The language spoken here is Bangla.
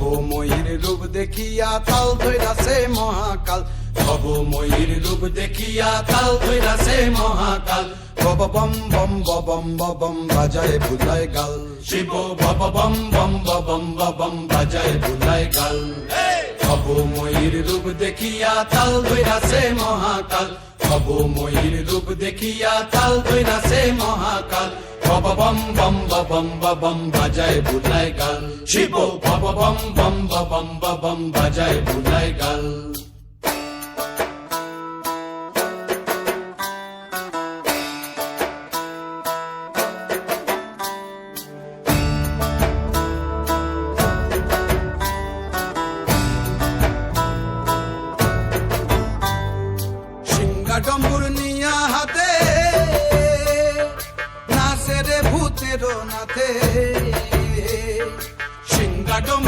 ভবময়ীর রূপ দেখিয়া তাল ধইরাছে মহাকাল, ভবময়ীর রূপ দেখিয়া তাল ধইরাছে মহাকাল। বব বম বম বম বম বাজায় বুলায় গাল, শিব বব বম বম বম বম বাজায় বুলায় গাল। ভবময়ীর রূপ দেখিয়া তাল ধইরাছে মহাকাল, ভবময়ীর রূপ দেখিয়া তাল ধইরাছে মহাকাল। বব বম বম বম বাজায় বুলায় গাল, শিব বব বম বম বম বাজায় বুলায় গাল। ডম্বুর নিয়া হাতে নাচে রে ভূতের নাথে, সিংহা ডম্বুর